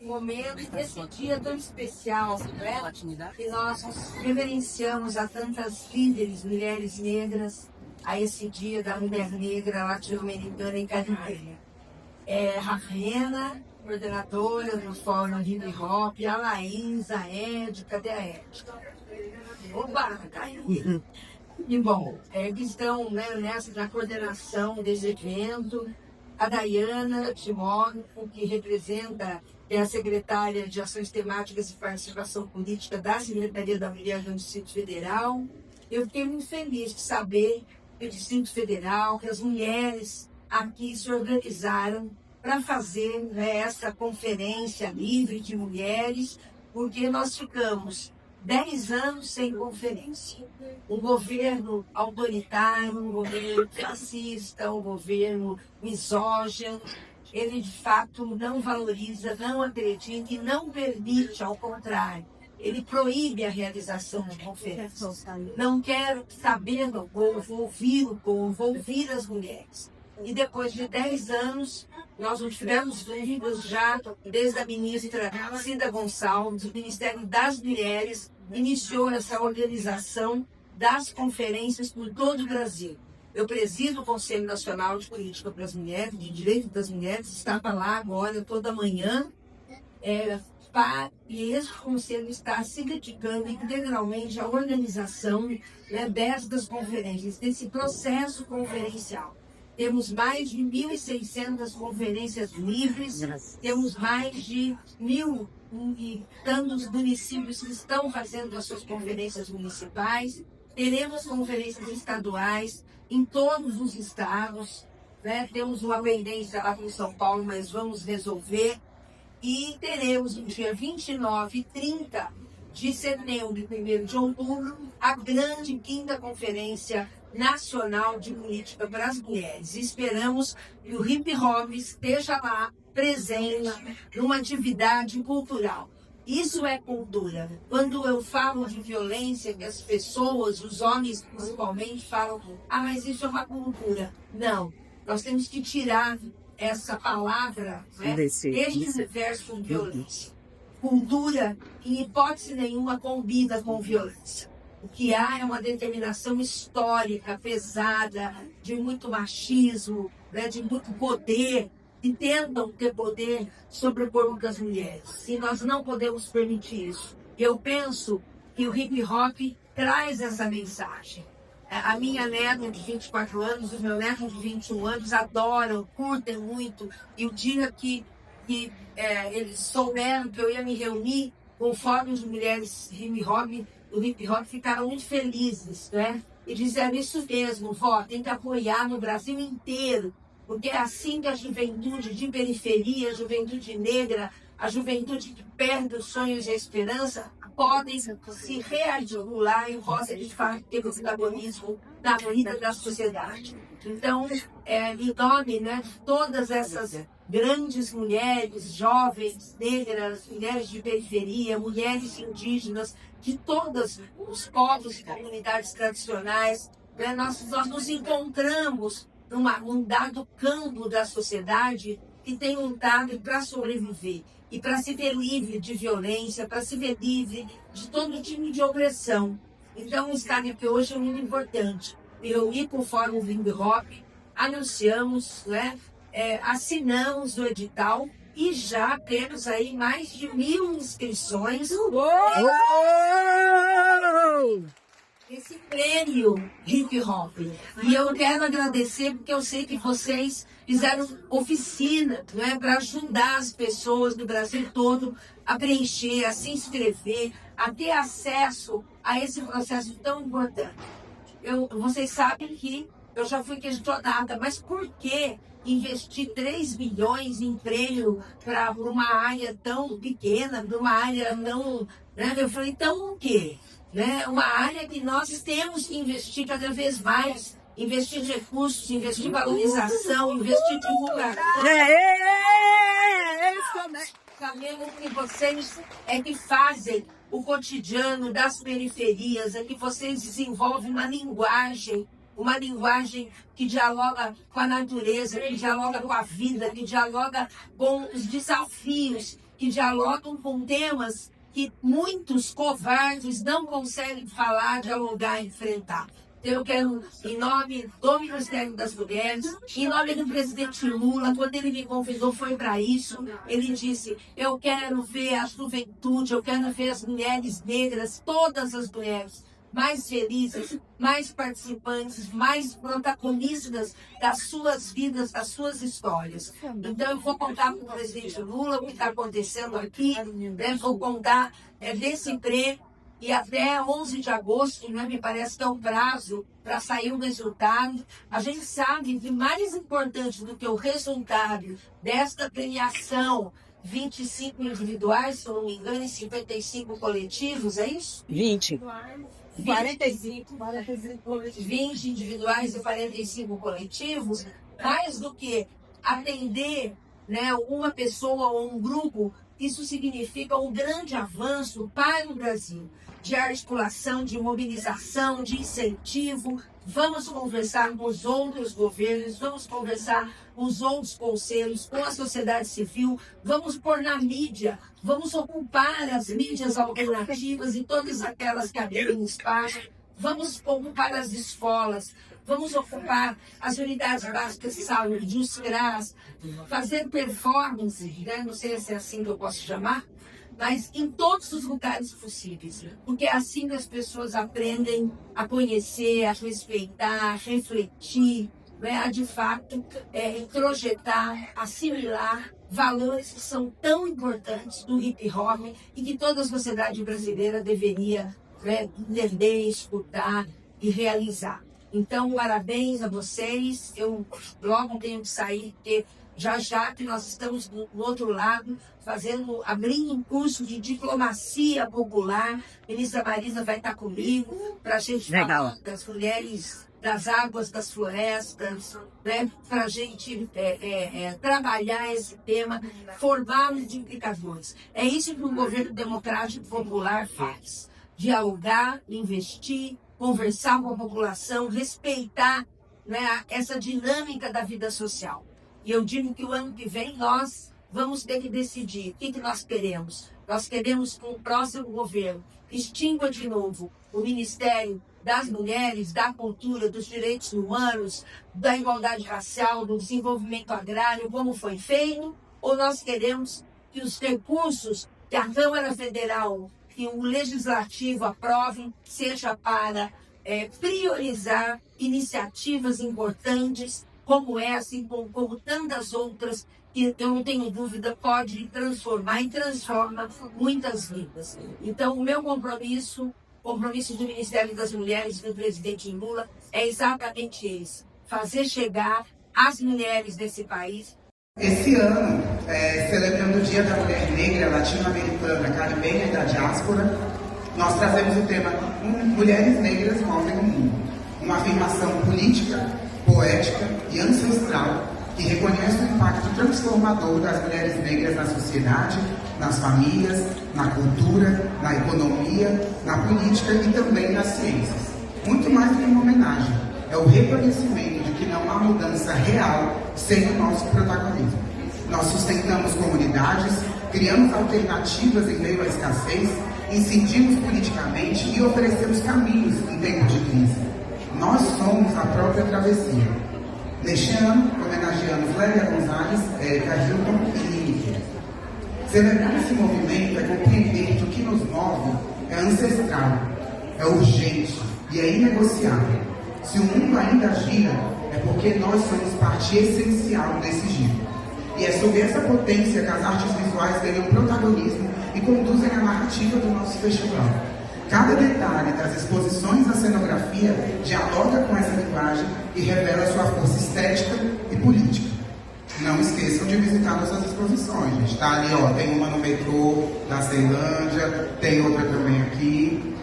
momento, esse dia tão especial, né? Que nós reverenciamos a tantas líderes, mulheres negras, a esse dia da mulher negra latino-americana e caribenha. Rafaela, coordenadora do Fórum Hip Hop, a Laís, a Ed, cadê a Ed? Opa, caiu. E bom, que estão, né, na coordenação desse evento, a Dayana Timóteo, que representa, é a secretária de Ações Temáticas e Participação Política da Secretaria da Mulher do Distrito Federal. Eu fiquei muito feliz de saber que o Distrito Federal, que as mulheres aqui se organizaram para fazer, né, essa conferência livre de mulheres, porque nós ficamos 10 anos sem conferência. Um governo autoritário, um governo fascista, um governo misógino, ele de fato não valoriza, não acredita e não permite, ao contrário, ele proíbe a realização de conferências. Não quer saber do povo, ouvir as mulheres. E depois de 10 anos, nós não tivemos dúvidas já, desde a ministra Cida Gonçalves, o Ministério das Mulheres iniciou essa organização das conferências por todo o Brasil. Eu presido o Conselho Nacional de Política para as Mulheres, de Direito das Mulheres, estava lá agora toda manhã, e esse conselho está se dedicando integralmente à organização, né, destas conferências, desse processo conferencial. Temos mais de 1.600 conferências livres, temos mais de 1.000 e tantos municípios que estão fazendo as suas conferências municipais. Teremos conferências estaduais em todos os estados, né? Temos uma pendência lá em São Paulo, mas vamos resolver. E teremos no dia 29 e 30 de setembro e 1º de outubro a grande 5ª Conferência Nacional de Política para as Mulheres. Esperamos que o hip hop esteja lá presente numa atividade cultural. Isso é cultura. Quando eu falo de violência, que as pessoas, os homens principalmente, falam: mas isso é uma cultura. Não, nós temos que tirar essa palavra, né, deste universo com violência. Cultura, em hipótese nenhuma, combina com violência. O que há é uma determinação histórica, pesada, de muito machismo, né, de muito poder, que tentam ter poder sobre o corpo das mulheres. E nós não podemos permitir isso. Eu penso que o hip hop traz essa mensagem. A minha neta de 24 anos, o meu neto de 21 anos adoram, curtem muito. E o dia que eles souberam que eu ia me reunir com o Fórum de Mulheres do hip hop, ficaram muito felizes, né? E disseram: isso mesmo, vó, tem que apoiar no Brasil inteiro, porque é assim que a juventude de periferia, a juventude negra, a juventude que perde os sonhos e a esperança, podem se rearticular e gosta de ter o protagonismo na vida da sociedade. Então, em nome, né, de todas essas grandes mulheres, jovens, negras, mulheres de periferia, mulheres indígenas, de todos os povos e comunidades tradicionais, né, nós nos encontramos num dado campo da sociedade que tem lutado para sobreviver e para se ver livre de violência, para se ver livre de todo tipo de opressão. Então, estar aqui hoje é muito importante. Eu ir para o Fórum Hip Hop, anunciamos, né, assinamos o edital e já temos aí mais de 1.000 inscrições. Esse prêmio hip hop. E eu quero agradecer porque eu sei que vocês fizeram oficina, né, para ajudar as pessoas do Brasil todo a preencher, a se inscrever, a ter acesso a esse processo tão importante. Vocês sabem que eu já fui questionada, mas por que investir 3 bilhões em prêmio para uma área tão pequena, para uma área tão... Né? Eu falei, então o quê? Né? Uma área que nós temos que investir cada vez mais, investir recursos, investir valorização, investir divulgação. Sabemos que vocês que fazem o cotidiano das periferias, que vocês desenvolvem uma linguagem que dialoga com a natureza, que dialoga com a vida, que dialoga com os desafios que dialogam com temas que muitos covardes não conseguem falar, dialogar, enfrentar. Então, eu quero, em nome do Ministério das Mulheres, em nome do presidente Lula, quando ele me convidou, foi para isso. Ele disse: eu quero ver a juventude, eu quero ver as mulheres negras, todas as mulheres, mais felizes, mais participantes, mais protagonistas das suas vidas, das suas histórias. Então, eu vou contar com o presidente Lula o que está acontecendo aqui, né? Vou contar desse prêmio. E até 11 de agosto, né, me parece que é o prazo para sair o resultado. A gente sabe que mais importante do que o resultado desta premiação, 25 individuais, se eu não me engano, e 55 coletivos, é isso? 20. 45. 20 individuais e 45 coletivos, mais do que atender, né, uma pessoa ou um grupo. Isso significa um grande avanço para o Brasil, de articulação, de mobilização, de incentivo. Vamos conversar com os outros governos, vamos conversar com os outros conselhos, com a sociedade civil, vamos pôr na mídia, vamos ocupar as mídias alternativas e todas aquelas que abrem espaço, vamos ocupar as escolas, vamos ocupar as unidades básicas de saúde, os CRAS, fazer performance, né? Não sei se é assim que eu posso chamar, mas em todos os lugares possíveis, porque é assim que as pessoas aprendem a conhecer, a respeitar, a refletir, né? A de fato introjetar, assimilar valores que são tão importantes do hip hop e que toda a sociedade brasileira deveria, né, entender, escutar e realizar. Então, parabéns a vocês. Eu logo tenho que sair, porque já que nós estamos do outro lado, abrindo um curso de diplomacia popular. A ministra Marisa vai estar comigo para a gente falar das mulheres, das águas, das florestas, né? Para a gente trabalhar esse tema, formar os indicadores. É isso que um governo democrático popular faz. Dialogar, investir, conversar com a população, respeitar, né, essa dinâmica da vida social. E eu digo que o ano que vem nós vamos ter que decidir o que nós queremos. Nós queremos que o próximo governo extingua de novo o Ministério das Mulheres, da Cultura, dos Direitos Humanos, da Igualdade Racial, do Desenvolvimento Agrário, como foi feito, ou nós queremos que os recursos que a Câmara Federal e o Legislativo aprovem seja para priorizar iniciativas importantes como essa e como tantas outras que eu não tenho dúvida pode transformar e transforma muitas vidas. Então, o meu compromisso do Ministério das Mulheres e do presidente Lula é exatamente esse: fazer chegar às mulheres desse país. Esse ano, celebrando o Dia da Mulher Negra, Latino-Americana, Caribenha e da Diáspora, nós trazemos o tema Mulheres Negras Movem o Mundo. Uma afirmação política, poética e ancestral que reconhece o impacto transformador das mulheres negras na sociedade, nas famílias, na cultura, na economia, na política e também nas ciências. Muito mais do que uma homenagem, é o reconhecimento de que não há mudança real sem o nosso protagonismo. Nós sustentamos comunidades, criamos alternativas em meio à escassez, incidimos politicamente e oferecemos caminhos em tempo de crise. Nós somos a própria travessia. Neste ano, homenageamos Lélia Gonzalez, Érica Hilton e Nini. Celebrar esse movimento é compreender que o que nos move é ancestral, é urgente e é inegociável. Se o mundo ainda gira, é porque nós somos parte essencial desse giro. E é sob essa potência que as artes visuais ganham protagonismo e conduzem a narrativa do nosso festival. Cada detalhe das exposições na cenografia dialoga com essa linguagem e revela sua força estética e política. Não esqueçam de visitar nossas exposições, gente. Tá ali, ó, tem uma no metrô da Ceilândia, tem outra também aqui.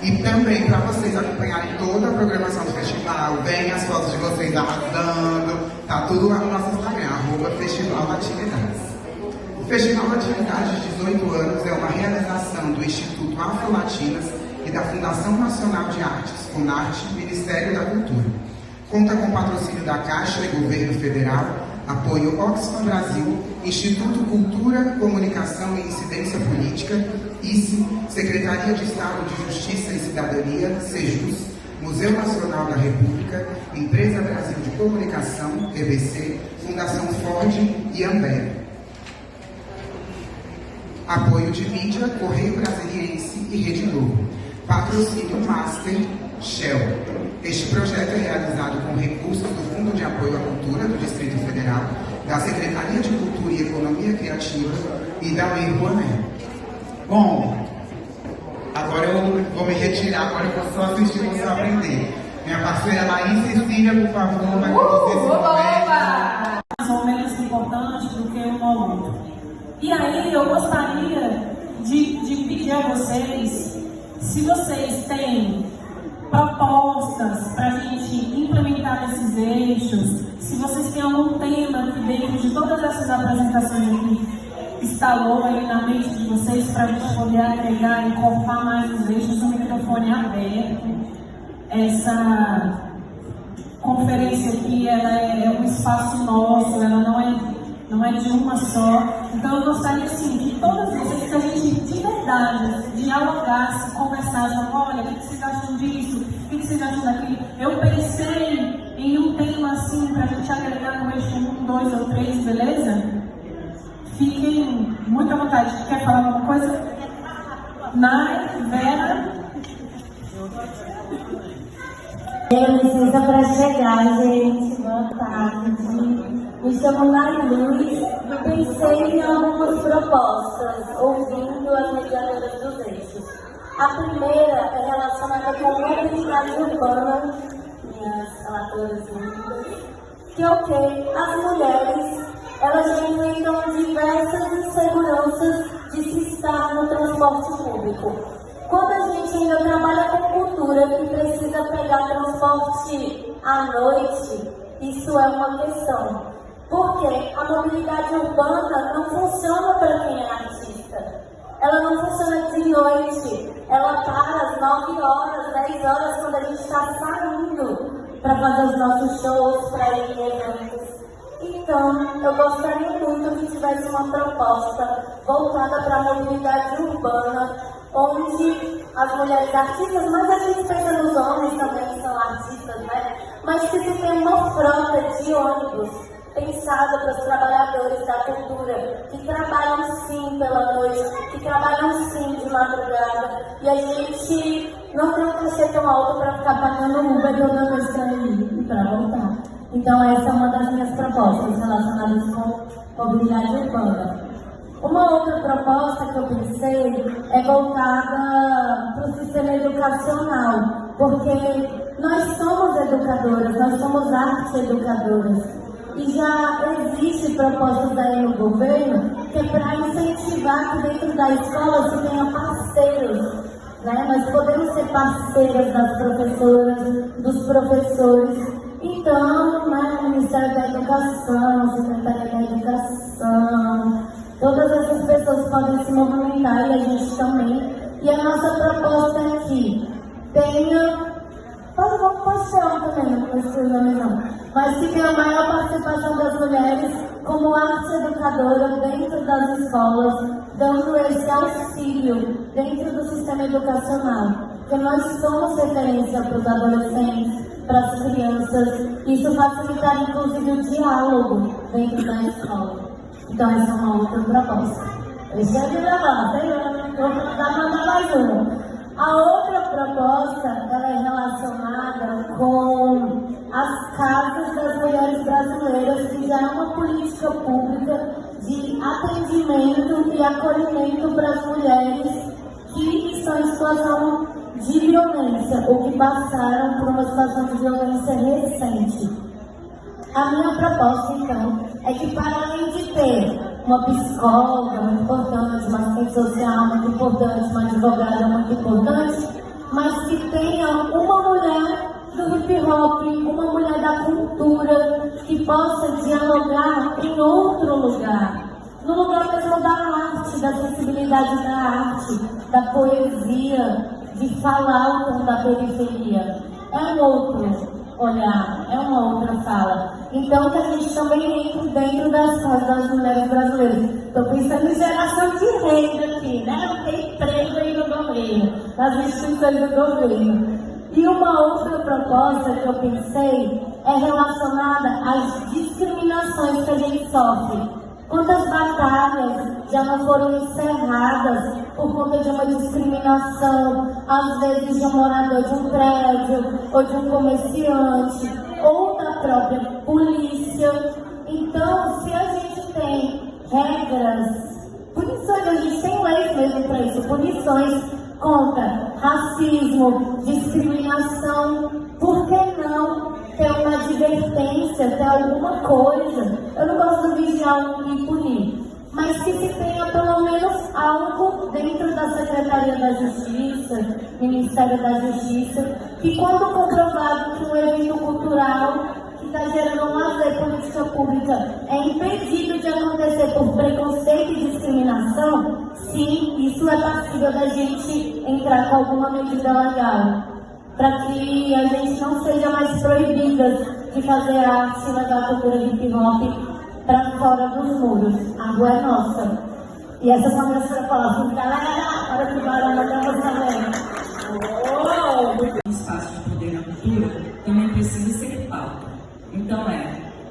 E também para vocês acompanharem toda a programação do festival, vem as fotos de vocês arrasando, tá tudo lá no nosso Instagram, @Festival Atividades. O Festival Atividades de 18 anos é uma realização do Instituto Afro-Latinas e da Fundação Nacional de Artes, FUNARTE, Ministério da Cultura. Conta com patrocínio da Caixa e Governo Federal, Apoio Oxfam Brasil, Instituto Cultura, Comunicação e Incidência Política, ICE, Secretaria de Estado de Justiça e Cidadania, SEJUS, Museu Nacional da República, Empresa Brasil de Comunicação, EBC, Fundação Ford e Ambev. Apoio de mídia, Correio Brasiliense e Rede Globo. Patrocínio Master, Shell. Este projeto é realizado com recursos do Fundo de Apoio à Cultura do Distrito Federal, da Secretaria de Cultura e Economia Criativa e da Lei Rouanet. Bom, agora eu vou me retirar, agora eu vou só assistir e vou aprender. Minha parceira Laís Cecília, por favor, vai conduzir esse momento. São menos importantes do que um ao outro. E aí eu gostaria de pedir a vocês, se vocês têm propostas para a gente implementar esses eixos, se vocês têm algum tema que dentro de todas essas apresentações aqui instalou aí na mente de vocês para a gente poder agregar e incorporar mais os eixos, o microfone é aberto. Essa conferência aqui ela é um espaço nosso, ela não é de uma só. Então eu gostaria assim, que todas vocês, que a gente de verdade dialogasse, conversasse, olha, o que vocês acham disso, o que vocês acham daquilo. Eu pensei em um tema assim para a gente agregar no eixo 1, 2 ou 3, beleza? Fiquem muito à vontade. Quer falar alguma coisa? Nai, Vera? Licença para chegar, gente. Boa tarde. Me chamo Nai Luz e pensei em algumas propostas, ouvindo as mediadoras dos eixos. A primeira é relacionada com a mobilidade urbana, minhas relatoras lindas, que as mulheres elas já enfrentam diversas inseguranças de se estar no transporte público. Quando a gente ainda trabalha com cultura e precisa pegar transporte à noite, isso é uma questão. Porque a mobilidade urbana não funciona para quem é artista. Ela não funciona de noite. Ela para às 9 horas, 10 horas, quando a gente está saindo para fazer os nossos shows, para ir em eventos. Então, eu gostaria muito que tivesse uma proposta voltada para a mobilidade urbana, onde as mulheres artistas, mas a gente pensa nos homens também que são artistas, né? Mas que se tem uma frota de ônibus pensada para os trabalhadores da cultura, que trabalham sim pela noite, que trabalham sim de madrugada, e a gente não tem um cachê tão alto para ficar pagando Uber toda noite para ir e para voltar. Então essa é uma das minhas propostas relacionadas com mobilidade urbana. Uma outra proposta que eu pensei é voltada para o sistema educacional, porque nós somos educadoras, nós somos arte educadoras. E já existe propostas aí no governo que é para incentivar que dentro da escola se tenha parceiros, né? Nós podemos ser parceiras das professoras, dos professores. Então, né, o Ministério da Educação, a Secretaria da Educação, todas essas pessoas podem se movimentar e a gente também. E a nossa proposta é que tenha... Pode ser um também, não precisa não. Mas que tenha a maior participação das mulheres como arte educadora dentro das escolas, dando esse auxílio dentro do sistema educacional. Porque nós somos referência para os adolescentes, para as crianças, e isso facilitar inclusive o diálogo dentro da escola. Então essa é uma outra proposta. Deixa eu gravar, vou mandar mais uma. A outra proposta ela é relacionada com as casas das mulheres brasileiras, que já é uma política pública de atendimento e acolhimento para as mulheres que estão em situação de violência ou que passaram por uma situação de violência recente. A minha proposta, então, é que para além de ter uma psicóloga muito importante, uma assistente social muito importante, uma advogada muito importante, mas que tenha uma mulher do hip hop, uma mulher da cultura, que possa dialogar em outro lugar, no lugar mesmo da arte, da sensibilidade da arte, da poesia, de falar o tom da periferia. É um outro olhar, é uma outra fala. Então que a gente também entre dentro das casas das mulheres brasileiras. Estou pensando em geração de renda aqui, né? Tem emprego aí no governo, nas instituições do governo. E uma outra proposta que eu pensei é relacionada às discriminações que a gente sofre. Quantas batalhas já não foram encerradas por conta de uma discriminação, às vezes de um morador de um prédio, ou de um comerciante, ou da própria polícia. Então, se a gente tem regras, punições, a gente tem leis mesmo para isso, punições contra racismo, discriminação, por que não ter uma advertência, ter alguma coisa? Eu não gosto de vigiar e punir, mas que se tenha pelo menos algo dentro da Secretaria da Justiça, Ministério da Justiça, que quando comprovado que um evento cultural que está gerando um lazer, política pública, é impedido de acontecer por preconceito e discriminação, sim, isso é passível da gente entrar com alguma medida legal, para que a gente não seja mais proibida de fazer arte e levar a cultura hip hop para fora dos muros. A rua é nossa. E essas são minhas propostas. Galera, hora que vai lá na O espaço de poder na cultura também precisa ser pauta. Então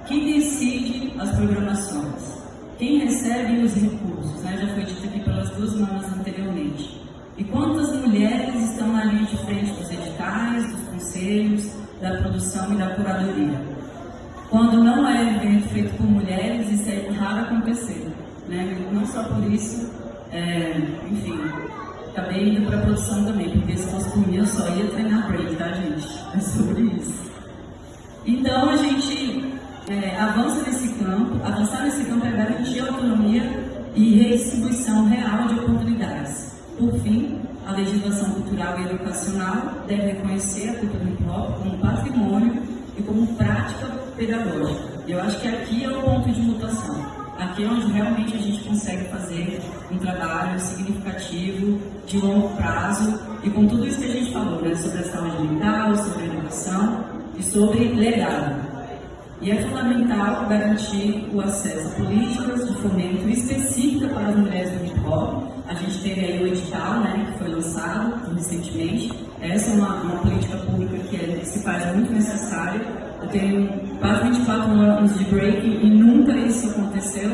quem decide as programações? Quem recebe os recursos? Né? Já foi dito aqui pelas duas mamas anteriormente. E quantas mulheres estão na linha de frente dos editais, dos conselhos, da produção e da curadoria? Quando não é evento feito por mulheres, isso é raro acontecer. Né? Não só por isso, enfim, acabei indo para a produção também, porque se fosse por mim eu só ia treinar break, tá, gente? É sobre isso. Então a gente avançar nesse campo é garantir autonomia e redistribuição real de oportunidades. Por fim, a legislação cultural e educacional deve reconhecer a cultura hip hop como patrimônio e como prática pedagógica. E eu acho que aqui é o ponto de mutação. Aqui é onde realmente a gente consegue fazer um trabalho significativo, de longo prazo, e com tudo isso que a gente falou, né, sobre a saúde mental, sobre a educação e sobre legado. E é fundamental garantir o acesso a políticas de fomento específica para as mulheres do hip hop. A gente teve aí o edital, né, que foi lançado recentemente. Essa é uma política pública que se faz muito necessária. Eu tenho quase 24 anos de break e nunca isso aconteceu.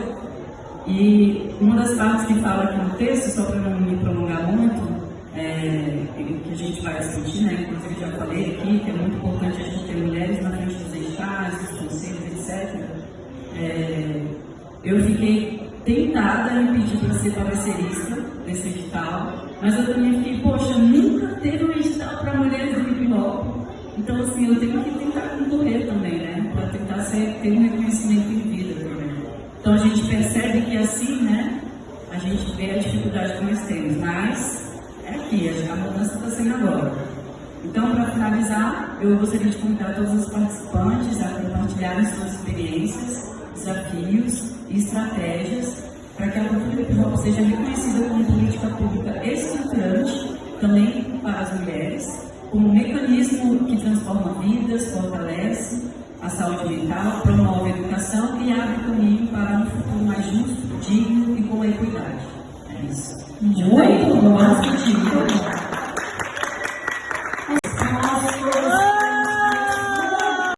E uma das partes que fala aqui no texto, só para não me prolongar muito, que a gente vai discutir, né, inclusive já falei aqui, que é muito importante a gente ter mulheres na frente dos editais, dos conselhos, etc. Eu fiquei tentada em pedir para ser parecerista desse edital, mas eu também fiquei, poxa, nunca teve um edital para mulheres do hip hop. Então, assim, eu tenho que tentar concorrer também, né, para tentar ter um reconhecimento em vida também. Então, a gente percebe que assim, né, a gente vê a dificuldade que nós temos, mas é aqui, a mudança está sendo agora. Então, para finalizar, eu gostaria de convidar todos os participantes a compartilharem suas experiências, desafios e estratégias para que a cultura hip hop seja reconhecida como política pública estruturante também para as mulheres, como um mecanismo que transforma vidas, fortalece a saúde mental, promove a educação e abre caminho para um futuro mais justo, digno e com equidade. É isso. Muito bom.